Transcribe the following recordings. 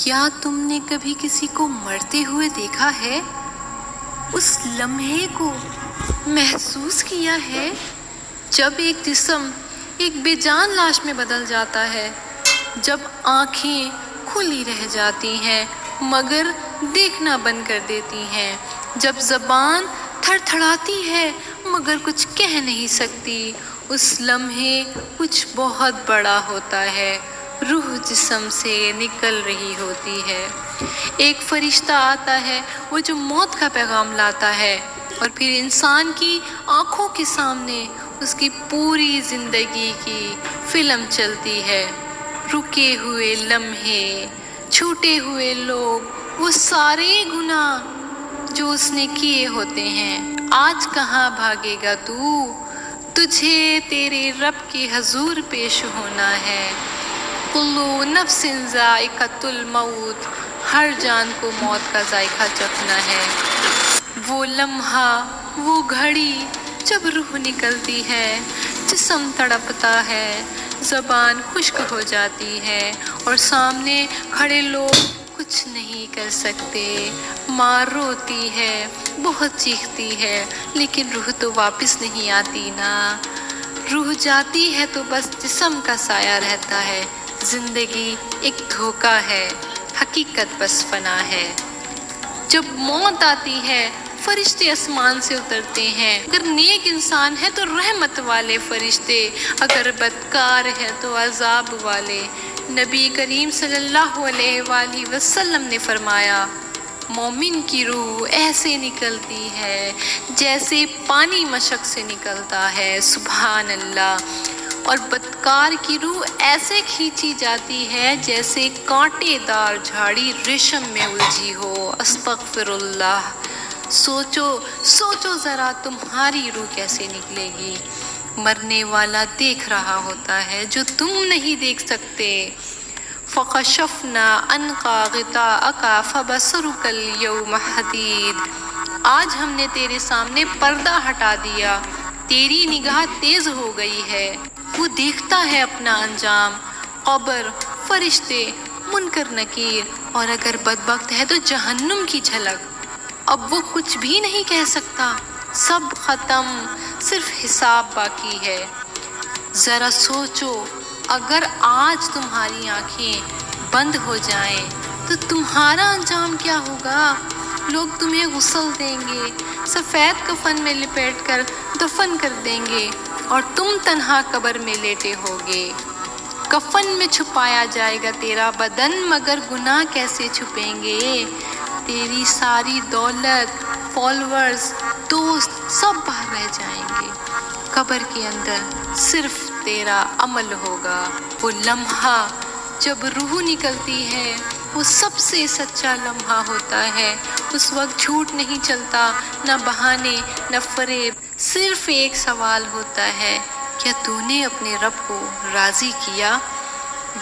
کیا تم نے کبھی کسی کو مرتے ہوئے دیکھا ہے؟ اس لمحے کو محسوس کیا ہے جب ایک جسم ایک بے جان لاش میں بدل جاتا ہے، جب آنکھیں کھلی رہ جاتی ہیں مگر دیکھنا بند کر دیتی ہیں، جب زبان تھڑ تھڑاتی ہے مگر کچھ کہہ نہیں سکتی۔ اس لمحے کچھ بہت بڑا ہوتا ہے، روح جسم سے نکل رہی ہوتی ہے۔ ایک فرشتہ آتا ہے وہ جو موت کا پیغام لاتا ہے، اور پھر انسان کی آنکھوں کے سامنے اس کی پوری زندگی کی فلم چلتی ہے۔ رکے ہوئے لمحے، چھوٹے ہوئے لوگ، وہ سارے گناہ جو اس نے کیے ہوتے ہیں۔ آج کہاں بھاگے گا تو؟ تجھے تیرے رب کے حضور پیش ہونا ہے۔ کلو نفس ذائقۃ الموت، ہر جان کو موت کا ذائقہ چکھنا ہے۔ وہ لمحہ، وہ گھڑی جب روح نکلتی ہے، جسم تڑپتا ہے، زبان خشک ہو جاتی ہے اور سامنے کھڑے لوگ کچھ نہیں کر سکتے۔ ماں روتی ہے، بہت چیختی ہے، لیکن روح تو واپس نہیں آتی نا۔ روح جاتی ہے تو بس جسم کا سایہ رہتا ہے۔ زندگی ایک دھوکہ ہے، حقیقت بس فنا ہے۔ جب موت آتی ہے فرشتے آسمان سے اترتے ہیں۔ اگر نیک انسان ہے تو رحمت والے فرشتے، اگر بدکار ہے تو عذاب والے۔ نبی کریم صلی اللہ علیہ وآلہ وسلم نے فرمایا، مومن کی روح ایسے نکلتی ہے جیسے پانی مشک سے نکلتا ہے، سبحان اللہ، اور بدکار کی روح ایسے کھینچی جاتی ہے جیسے کانٹے دار جھاڑی ریشم میں الجھی ہو، استغفر اللہ۔ سوچو ذرا تمہاری روح کیسے نکلے گی۔ مرنے والا دیکھ رہا ہوتا ہے جو تم نہیں دیکھ سکتے۔ فَكَشَفْنَا عَنْكَ غِطَاءَكَ فَبَصَرُكَ الْيَوْمَ حَدِيدٌ، آج ہم نے تیرے سامنے پردہ ہٹا دیا، تیری نگاہ تیز ہو گئی ہے۔ وہ دیکھتا ہے اپنا انجام، قبر، فرشتے، منکر نکیر، اور اگر بدبخت ہے تو جہنم کی جھلک۔ اب وہ کچھ بھی نہیں کہہ سکتا، سب ختم، صرف حساب باقی ہے۔ ذرا سوچو، اگر آج تمہاری آنکھیں بند ہو جائیں تو تمہارا انجام کیا ہوگا؟ لوگ تمہیں غسل دیں گے، سفید کفن میں لپیٹ کر دفن کر دیں گے، اور تم تنہا قبر میں لیٹے ہوگے۔ کفن میں چھپایا جائے گا تیرا بدن، مگر گناہ کیسے چھپیں گے؟ تیری ساری دولت، فالوورز، دوست سب باہر رہ جائیں گے۔ قبر کے اندر صرف تیرا عمل ہوگا۔ وہ لمحہ جب روح نکلتی ہے وہ سب سے سچا لمحہ ہوتا ہے۔ اس وقت جھوٹ نہیں چلتا، نہ بہانے، نہ فریب، صرف ایک سوال ہوتا ہے، کیا تو نے اپنے رب کو راضی کیا؟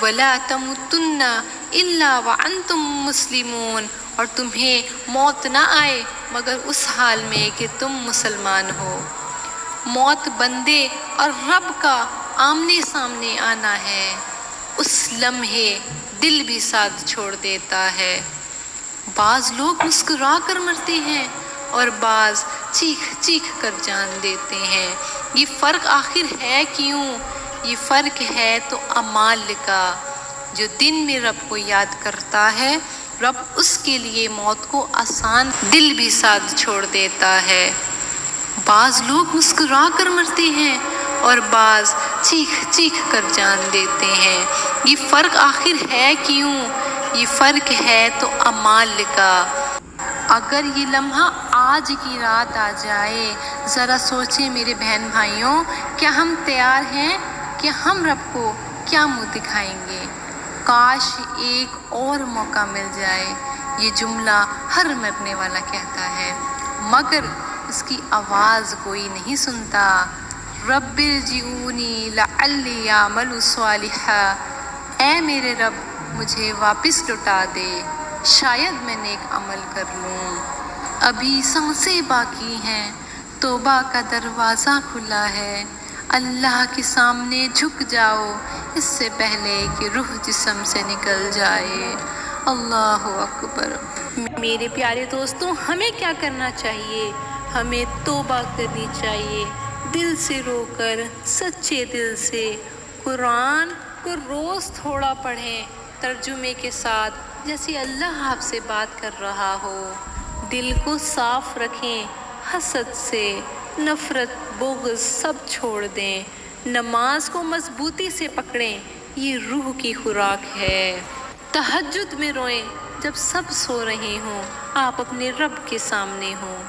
وَلَا تَمُوتُنَّ إِلَّا وَأَنْتُمْ مُسْلِمُونَ، اور تمہیں موت نہ آئے مگر اس حال میں کہ تم مسلمان ہو۔ موت بندے اور رب کا آمنے سامنے آنا ہے۔ اس لمحے دل بھی ساتھ چھوڑ دیتا ہے۔ بعض لوگ مسکرا کر مرتے ہیں اور بعض چیخ چیخ کر جان دیتے ہیں۔ یہ فرق آخر ہے کیوں؟ یہ فرق ہے تو اعمال کا۔ جو دن میں رب کو یاد کرتا ہے، رب اس کے لیے موت کو آسان، دل بھی ساتھ چھوڑ دیتا ہے۔ بعض لوگ مسکرا کر مرتے ہیں اور بعض چیخ چیخ کر جان دیتے ہیں۔ یہ فرق آخر ہے کیوں؟ یہ فرق ہے تو اعمال کا۔ اگر یہ لمحہ آج کی رات آ جائے، ذرا سوچیں میرے بہن بھائیوں، کیا ہم تیار ہیں کہ ہم رب کو کیا منہ دکھائیں گے؟ کاش ایک اور موقع مل جائے۔ یہ جملہ ہر مرنے والا کہتا ہے، مگر اس کی آواز کوئی نہیں سنتا۔ رب ارجعونی لعلی اعمل صالحا، اے میرے رب مجھے واپس لوٹا دے، شاید میں نیک عمل کر لوں۔ ابھی سانسیں باقی ہیں، توبہ کا دروازہ کھلا ہے۔ اللہ کے سامنے جھک جاؤ اس سے پہلے کہ روح جسم سے نکل جائے۔ اللہ اکبر۔ میرے پیارے دوستوں، ہمیں کیا کرنا چاہیے؟ ہمیں توبہ کرنی چاہیے، دل سے رو کر، سچے دل سے۔ قرآن کو روز تھوڑا پڑھیں، ترجمے کے ساتھ، جیسے اللہ آپ سے بات کر رہا ہو۔ دل کو صاف رکھیں، حسد سے، نفرت، بغض سب چھوڑ دیں۔ نماز کو مضبوطی سے پکڑیں، یہ روح کی خوراک ہے۔ تہجد میں روئیں جب سب سو رہے ہوں، آپ اپنے رب کے سامنے ہوں۔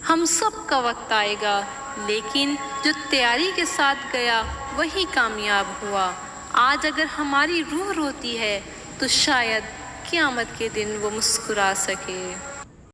ہم سب کا وقت آئے گا، لیکن جو تیاری کے ساتھ گیا وہی کامیاب ہوا۔ آج اگر ہماری روح روتی ہے تو شاید قیامت کے دن وہ مسکرا سکے۔